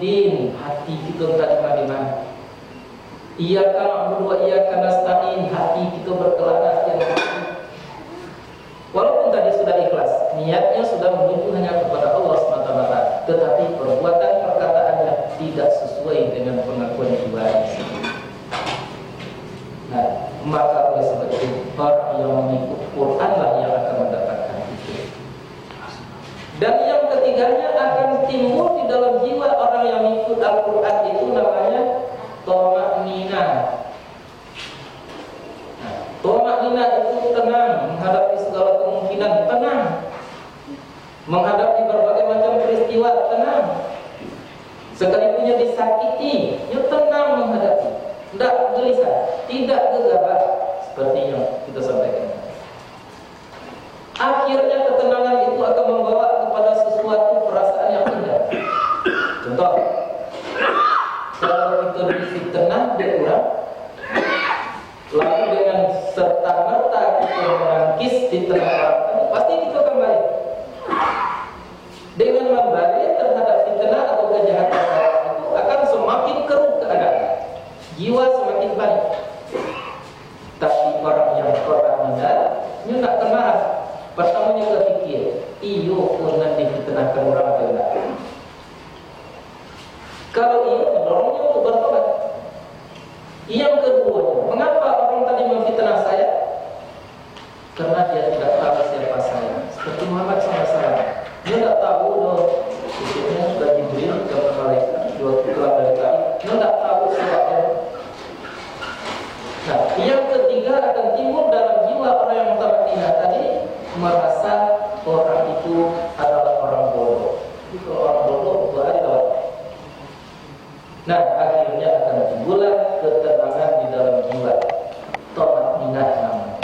fiddin, hati kita berada di mana? Iyyaka na'budu wa iyyaka nasta'in, hati kita berkelana setiap hari. Walaupun tadi sudah ikhlas, niatnya sudah menuju hanya kepada Allah semata-mata, tetapi perbuatan perkataannya tidak sesuai dengan pengakuan jiwa. Nah, maka oleh sebab itu orang yang mengikut Quranlah yang akan mendapatkan itu. Dan yang ketiganya akan timbul di dalam jiwa orang yang mengikut Al-Quran itu namanya Toma'ninah. Toma'ninah itu tenang menghadapi segala kemungkinan, tenang menghadapi berbagai macam peristiwa, tenang. Sekalipunnya disakiti, ya tenang menghadapi, tidak gelisah, tidak gegabah, seperti yang kita sampaikan. Akhirnya ketenangan itu akan membawa kepada sesuatu perasaan yang indah. Contoh, kalau kita diisi tenang dia kurang, lalu dengan serta-merta kita menangkis di tengah orang, pasti kita akan balik. Dengan membalik terhadap fitnah atau kejahatan itu akan semakin keruh keadaan, jiwa semakin baik. Tapi orang yang Toma'ninah, dia nak marah. Pertamanya berpikir, iyo pun nanti ditenangkan orang atau tidak. Kalau iyo, mendorongnya untuk bertobat. Yang kedua, mengapa orang tadi memfitnah saya? Karena dia tidak tahu siapa saya. Seperti Muhammad SAW, dia tidak tahu loh. Maksudnya sudah Jibril ke malaikat, dua tulang dari kami. Dia tidak tahu siapa. Nah, yang ketiga akan timbul dalam jiwa orang yang Toma'ninah tadi, merasa orang itu adalah orang bodoh. Itu orang bodoh berada dalam. Nah, akhirnya akan timbullah ketenangan di dalam jiwa. Toma'ninah namanya.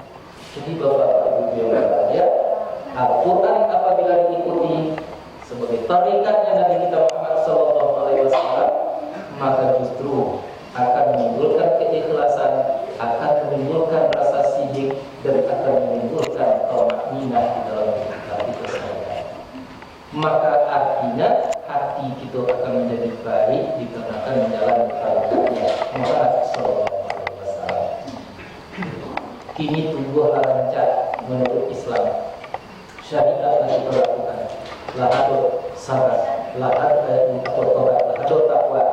Jadi Bapak Ibu yang berbahagia, Al-Quran apabila diikuti sebagai tarikatnya Nabi kita Muhammad SAW, maka justru akan menimbulkan keikhlasan, akan menimbulkan rasa sidik, dan akan menimbulkan Toma'ninah di dalam hati kita sekalian. Maka artinya hati kita akan menjadi baik dikarenakan menjalani tarikatnya Muhammad SAW. Ini tubuh rancak menurut Islam. Syariat yang kita lakukan, lahadul sabar, lahadul tobat, lahadul takwa,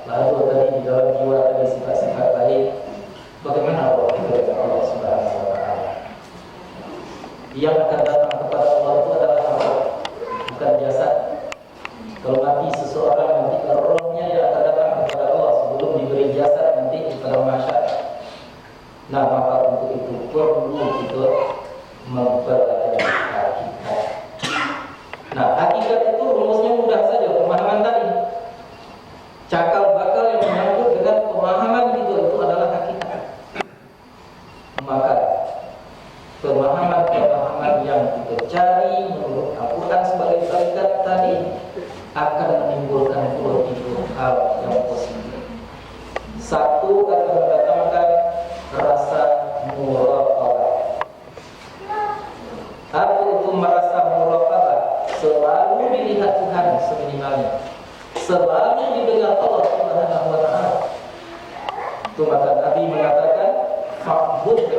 lahadul tadi di dalam jiwa tadi sifat-sifat baik. Bagaimana Allah kita dengan Allah Subhanahu Wa Taala? Yang akan datang kepada Allah itu adalah roh, bukan jasad. Kalau mati seseorang nanti rohnya yang akan datang kepada Allah sebelum diberi jasad nanti kepada masyarakat. Nah, maka untuk itu perlu kita mempelajari hakikat. Nah, hakikat itu rumusnya mudah saja, pemahaman tadi. Cakal bakal yang menyangkut dengan pemahaman itu adalah hakikat. Maka pemahaman-pemahaman yang kita cari menurut Al-Quran sebagai tarikat tadi akan menimbulkan dua tipe hal yang positif. Satu, akan mendatangkan rasa muraqabah. Apa itu merasa muraqabah? Selalu dilihat Tuhan seminimalnya, selalu didengar Allah Subhanahu Wa Taala. Itu maka Nabi mengatakan, fa'bud,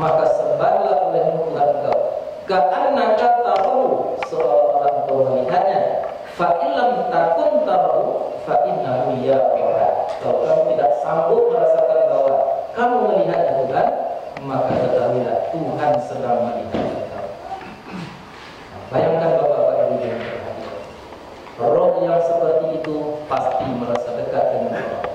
maka sembahlah olehmu Tuhan kau, ka'annaka tarahu, seolah-olah engkau melihatnya. Fa'illam takun tarahu, fa'innahu yaraka. Kalau kamu tidak sanggup merasakan bahwa kamu melihatnya Tuhan, maka ketahuilah Tuhan sedang melihat engkau. Bayangkan Bapak-bapak Ibu yang berbahagia, roh yang seperti itu pasti merasa dekat dengan Allah.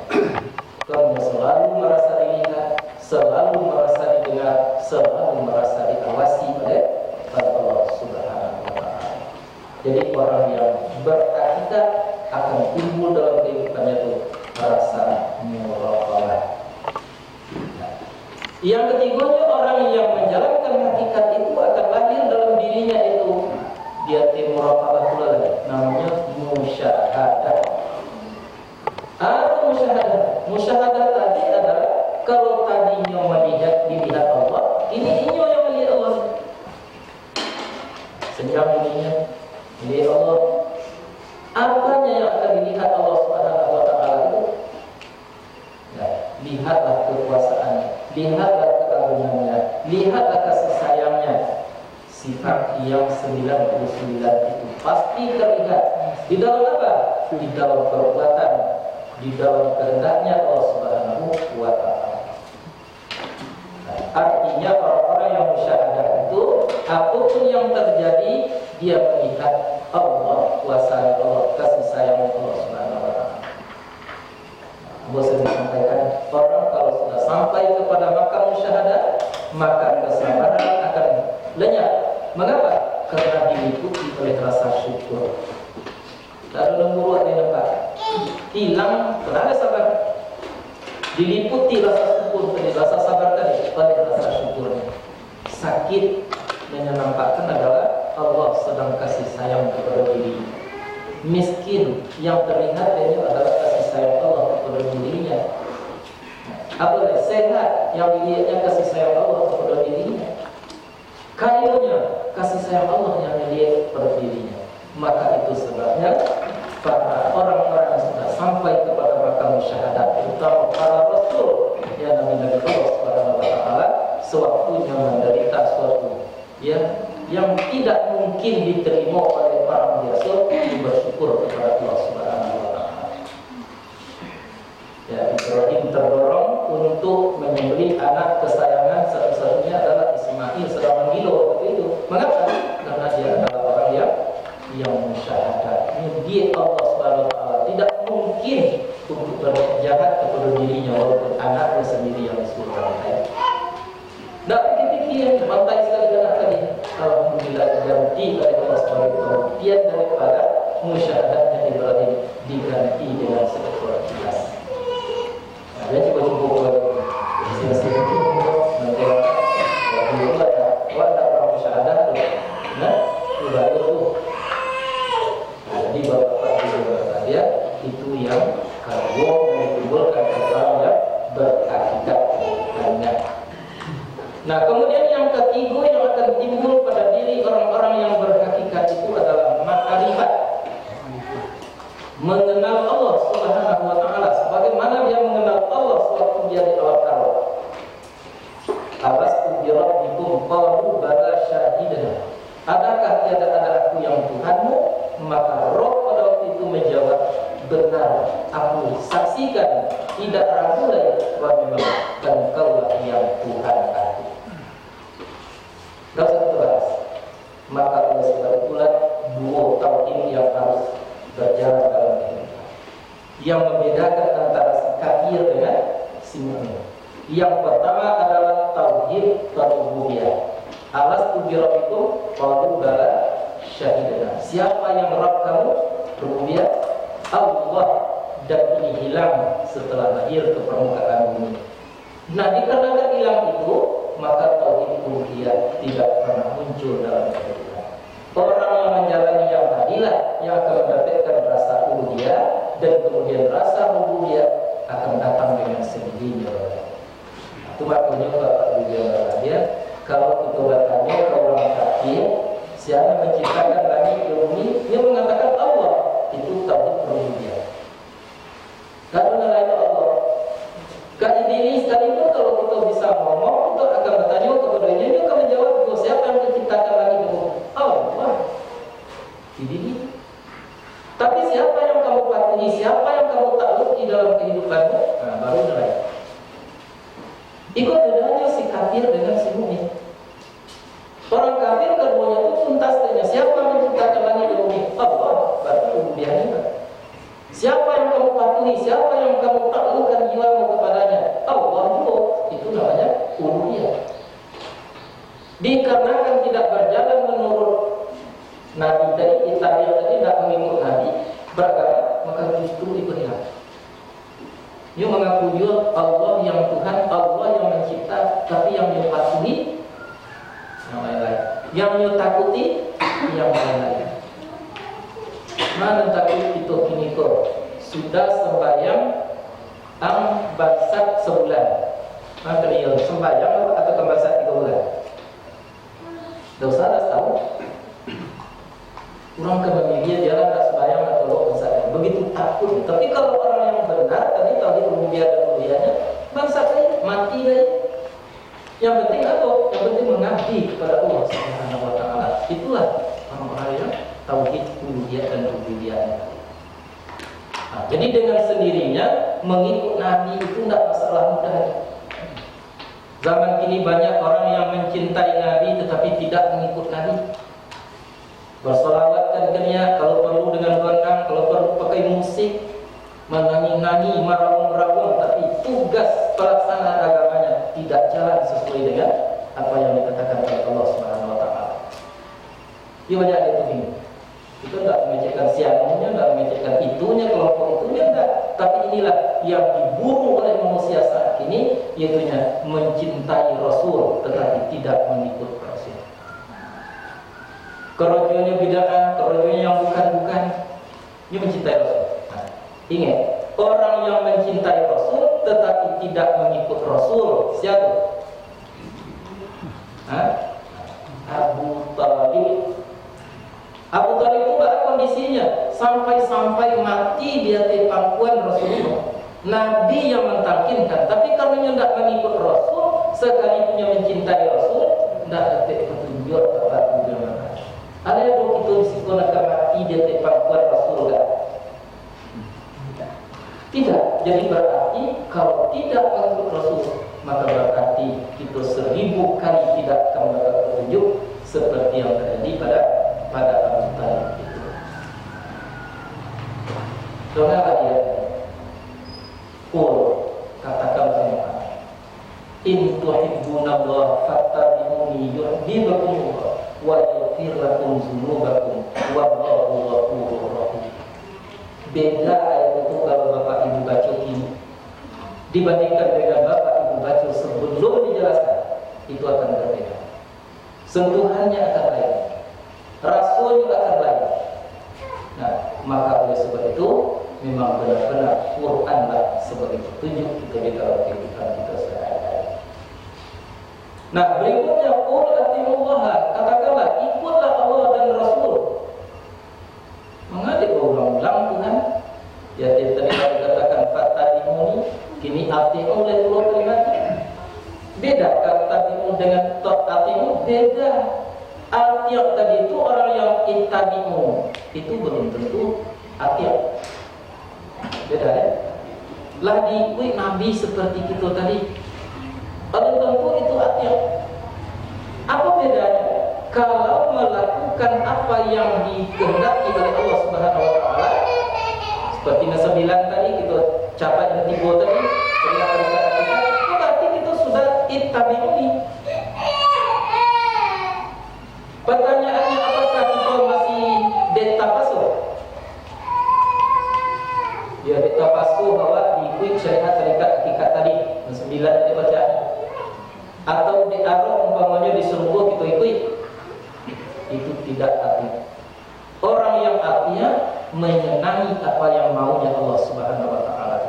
Kamu selalu merasa dilihat, selalu merasa didengar, selalu merasa diawasi oleh Allah Subhanahu Wa Taala. Jadi orang yang berhakikat akan timbul dalam kehidupannya itu rasa muraqabah. Yang ketiganya, orang yang menjalankan hakikat itu akan lahir dalam dirinya itu dia muraqabah pula lagi, namanya musyahadah. Apa musyahadah? Musyahadah tadi adalah kalau tadinya dilihat Allah, ini inyo yang melihat Allah. Senyum ininya melihat Allah. Apanya yang akan dilihat Allah lihatlah keagungannya, lihatlah kasih sayangnya. Sifat yang 99 itu pasti terlihat di dalam apa? Di dalam perbuatan, di dalam kehendaknya Allah Subhanahu wa Ta'ala. Artinya orang-orang yang musyahadah itu apapun yang terjadi dia melihat Allah, kuasa Allah, kasih sayang Allah Subhanahu wa Ta'ala. Abu Sa'id sampaikan, orang kalau sudah sampai kepada makam musyahadah, maka kesabaran akan lenyap. Mengapa? Karena diliputi oleh rasa syukur. Lalu nombor dia nampak hilang, kerana sabar. Diliputi rasa syukur tadi, rasa sabar tadi, oleh rasa syukurnya. Sakit yang nampakkan adalah Allah sedang kasih sayang kepada dirinya. Miskin yang terlihat ini adalah kasih sayang Allah kepada dirinya. Apalagi sehat yang dilihatnya kasih sayang Allah kepada dirinya. Kayunya kasih sayang Allah yang dilihat kepada dirinya. Maka itu sebabnya para orang-orang yang sudah sampai kepada makam syahadat, terutama para rasul yang Nabi Allah Subhanahu wa Ta'ala, sewaktunya menderita suatu yang tidak mungkin diterima oleh para biasa, bersyukur kepada Allah Subhanahu wa Ta'ala. Ya, Ibrahim terdorong untuk menyembelih anak kesayangan, satu-satunya adalah Ismail, sedang menggilo seperti itu. Mengapa? Karena dia adalah orang yang musyahadah. Dia Allah Subhanahu wa Ta'ala tidak mungkin untuk berbuat jahat kepada dirinya walaupun anaknya sendiri yang disuruh bantai. Tak pikir-pikir bantai sekali anak tadi. Alhamdulillah diganti oleh Allah sebagai pembuktian daripada musyahadahnya Ibrahim, diganti dengan seekor kias. Dia cuba-cuba nanti ada orang musyahadah tu, udah itu. Jadi bapak ibu dia itu yang kalau menimbulkan orang yang berakibat banyak. Nah, kemudian yang ketiga yang akan timbul pada diri orang-orang yang berhakikat itu adalah ma'rifat. Mengenal Allah Subhanahu wa Ta'ala sebagaimana dia mengenal Allah sewaktu dia di alam arwah. Alastu bi rabbikum qalu bala syahidan. Adakah tiada ada aku yang Tuhanmu? Maka roh pada waktu itu menjawab, benar, aku saksikan, tidak ragu lagi bahwa memang Engkaulah yang Tuhan aku. Tak usah kita bahas. Maka oleh sebab itulah dua tauhid yang harus berjalan dalam kehidupan, yang membedakan antara si kafir dengan si mukmin. Yang pertama adalah tauhid rububiyah. Alastu bi rabbikum qalu bala syahidana. Siapa yang Rabb kamu? Rububiyah Allah, dan ini hilang setelah lahir ke permukaan bumi. Nah, dikarenakan hilang itu, maka tauhid uluhiyah tidak pernah muncul dalam kehidupan. Orang yang menjalani yang tadilah yang akan mendapatkan rasa uluhiyah, dan kemudian rasa rububiyah akan datang dengan sendirinya. Itu makanya Bapak Ibu dia, kalau kita bertanya ke orang kafir, siapa menciptakan langit dan bumi, dia mengatakan Allah. Itu tauhid rububiyah. Kalau lain Allah, kali ini sekalipun kalau kita bisa ngomong, kita akan bertanya kepadanya, dia akan menjawab, siapa yang menciptakan langit dan bumi? Allah. Jadi, tapi siapa yang kamu patuhi, siapa yang kamu takluk di dalam kehidupanmu? Nah, baru mulai. Ikut bedanya si kafir dengan si mukmin. Orang kafir keduanya itu tuntas tanya, siapa yang menciptakan langit dan bumi? Allah. Berarti rububiyahnya. Siapa yang kamu patuhi, siapa yang kamu taklukkan jiwamu kepadanya? Allah juga. Itu namanya uluhiyah. Dikarenakan tidak berjalan menurut Nabi tadi, tabiat tadi tidak mengikut Nabi beragama, maka justru diberikan. Dia mengaku juga Allah yang Tuhan, Allah yang mencipta, tapi yang dia patuhi yang lain-lain, yang dia takuti yang lain-lain. Mana takut itu kini kau sudah sembahyang basak sebulan. Maka dia sembahyang atau basak 3 bulan. Dosa dah tahu. Orang kemudian jalan tak sembahyang atau basak. Begitu takut. Tapi kalau orang yang benar tadi tauhid rububiyah dan uluhiyahnya, bangsa mati lagi. Yang penting apa? Yang penting mengabdi kepada Allah Subhanahu wa taala. Itulah orang-orang yang tauhid uluhiyah dan rububiyah. Nah, jadi dengan sendirinya mengikut Nabi itu tidak masalah mudah. Zaman kini banyak orang yang mencintai Nabi tetapi tidak mengikut Nabi. Bersolawatkan ke dia, kalau perlu dengan gondang, kalau perlu pakai musik, menyanyi-nyanyi, merawung-rawung, tapi tugas pelaksanaan agamanya tidak jalan sesuai dengan apa yang dikatakan oleh Allah Subhanahu wa taala. Dia banyak itu ini. Itu tidak memecahkan sianunya, tidak memecahkan itunya, kelompok itunya tidak. Tapi inilah yang diburu oleh manusia saat ini, yaitunya mencintai Rasul tetapi tidak mengikut Rasul. Kerojonya bid'ah, kerojonya yang bukan-bukan, dia mencintai Rasul. Nah, ingat, orang yang mencintai Rasul tetapi tidak mengikut Rasul, siapa? Abu Talib. Abu Talib itu bagaimana kondisinya? Sampai-sampai mati dia di pangkuan Rasulullah. Nabi yang mentangkinkan, tapi karena tidak mengikut Rasul, sekalipun yang mencintai Rasul, tidak ada petunjuk apa tujuan. Ada yang begitu disikonak mati dia di pangkuan Rasul kan? Tidak. Jadi berarti kalau tidak mengikut Rasul, maka berarti kita 1000 kali tidak akan mendapat petunjuk seperti yang terjadi pada Abu Talib itu. Kenapa dia? Katakan semua. In tuhibbunallaha fattabi'uni yuhibbukumullah wa yaghfir lakum dzunubakum wallahu ghafurur rahim. Beda ayat itu kalau Bapak Ibu baca ini dibandingkan dengan Bapak Ibu baca sebelum dijelaskan, itu akan berbeda. Sentuhannya akan lain, rasulnya akan lain. Nah, maka oleh sebab itu memang benar-benar Quranlah sebagai petunjuk kita di dalam kehidupan kita sehari-hari. Nah, berikutnya qul atiullah, katakanlah ikutlah Allah dan Rasul. Mengapa berulang-ulang Tuhan? Ya tadi dikatakan fattabi'uni, kini ati'u oleh Allah kalimatnya. Beda kata dengan ta'ati'u, beda. Ati'u tadi itu orang yang ittabi'u, itu belum tentu ati'u. Beda ya? Lah diikuti Nabi seperti kita tadi, belum tentu itu ati'u. Apa bedanya? Kalau melakukan apa yang dikehendaki oleh Allah Subhanahu wa taala, seperti yang 9 tadi kita capai yang 3 tadi, berarti kita sudah ittabi'uni. Pertanyaannya, apakah kita masih detapasuh? Dia detapasuh bahwa diikuti syariat tarikat hakikat tadi, yang 9 tadi bacaan. Atau diarah umpamanya disuruh kita ikuti. Itu tidak artinya. Orang yang artinya menyenangi apa yang maunya Allah Subhanahu wa taala.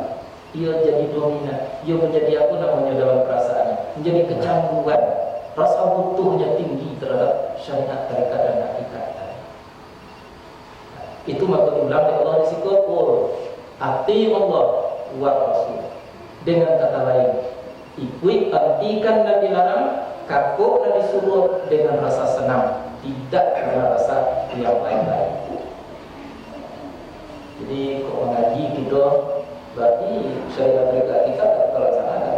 Ia jadi dominan, ia menjadi apa namanya dalam perasaannya, menjadi kecanduan, rasa butuhnya tinggi terhadap syariat tarikat dan hakikat. Itu maka diulang oleh Allah di situ, ati Allah wa Rasul. Dengan kata lain, ikuti hentikan dan dilarang, kapok dan disuruh dengan rasa senang, tidak karena rasa yang lain-lain. Jadi kalau mengaji kita berarti syariat mereka kita terlaksana.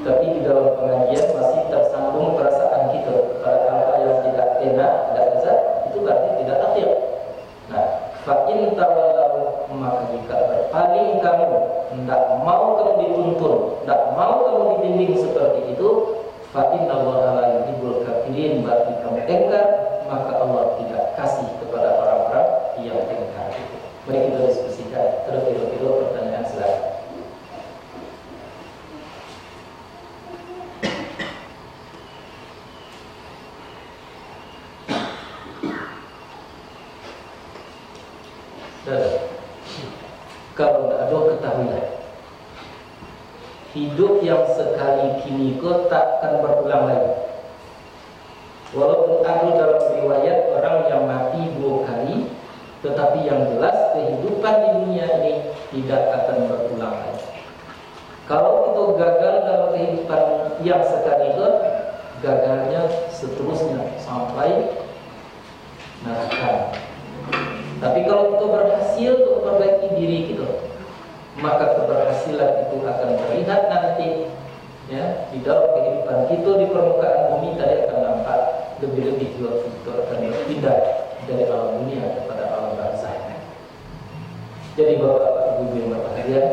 Tapi di dalam pengajian masih tersambung perasaan kita pada hal yang tidak enak, tidak lezat, itu berarti tidak aktif. Nah, fa in tawallau, maka jika berpaling kamu, tidak mau kamu dituntun, tidak mau kamu dibimbing seperti itu, fa innallaha la yuhibbul kafirin, berarti kamu engkar, maka Allah tidak kasih kepada orang-orang yang engkar. Mari kita diskusikan terlebih dahulu pertanyaan silakan. Kalau tidak ada, ketahuilah, hidup yang sekali kini kau tak akan berulang lagi. Walaupun ada dalam riwayat orang yang mati 2 kali, tetapi yang jelas kehidupan di dunia ini tidak akan berulang lagi. Kalau kita gagal dalam kehidupan yang sekali itu gagalnya seterusnya sampai neraka. Tapi kalau kita berhasil untuk memperbaiki diri kita, maka keberhasilan itu akan terlihat nanti ya di dalam kehidupan kita di permukaan bumi. Tadi akan nampak lebih-lebih juga kita akan berpindah dari alam dunia kepada alam barzakh. Jadi Bapak Ibu yang berbahagia,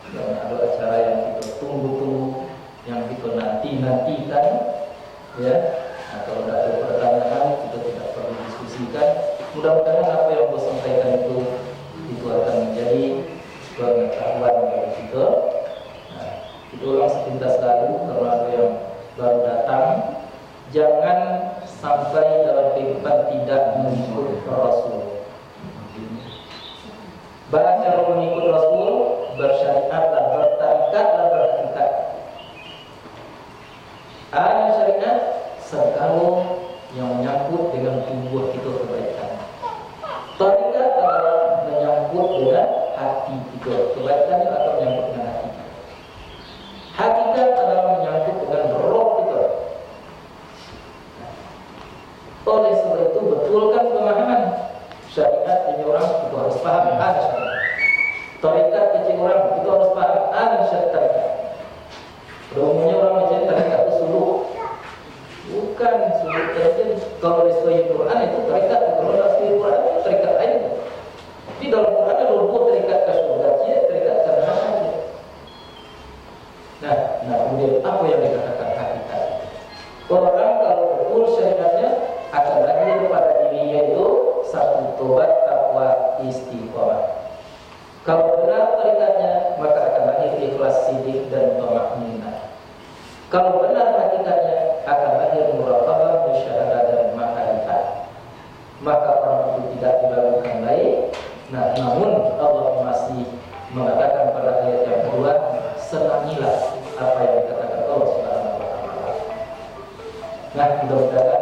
karena ada acara yang kita tunggu-tunggu, yang kita nanti-nantikan, ya. Kalau ada pertanyaan kita tidak perlu diskusikan. Mudah-mudahan apa yang saya sampaikan itu akan menjadi pengetahuan bagi kita. Nah, kita ulang sepintas lalu kalau ada yang baru datang, jangan sampai dalam kehidupan tidak mengikut Rasul. Baca mengikut Rasul, bersyariatlah, bertarikatlah, berhakikat. Ada syariat segala yang menyangkut dengan tubuh kita kebaikan. Tarikat adalah menyangkut dengan hati kita, kebaikannya akan menyangkut dengan hati. Hakikat adalah menyangkut dengan roh kita. Oleh sebab itu betulkan pemahaman syariat ini orang itu harus paham ada syariat. Tarikat kecil orang itu harus paham ada syariat. Umumnya orang mencari tarikat itu suluk. Bukan suluk saja. Kalau disebut Quran itu tarikat, kalau disebut Quran itu tarikat lain. Di dalam Quran ada lumpur tarikat ke surga, tarikat ke neraka. Nah kemudian apa yang dikatakan hakikat? Orang kalau betul syariatnya akan lahir pada dirinya itu satu tobat, takwa, istiqomah. Kalau benar tarikatnya maka akan lahir ikhlas, sidik dan thama'ninah. Kalau benar hakikatnya akan lahir muraqabah, musyahadah dan ma'rifat. Maka orang itu tidak diragukan lagi. Nah, namun Allah masih mengatakan pada ayat yang kedua, senangilah apa yang dikatakan Allah Subhanahu wa taala. Nah, mudah-mudahan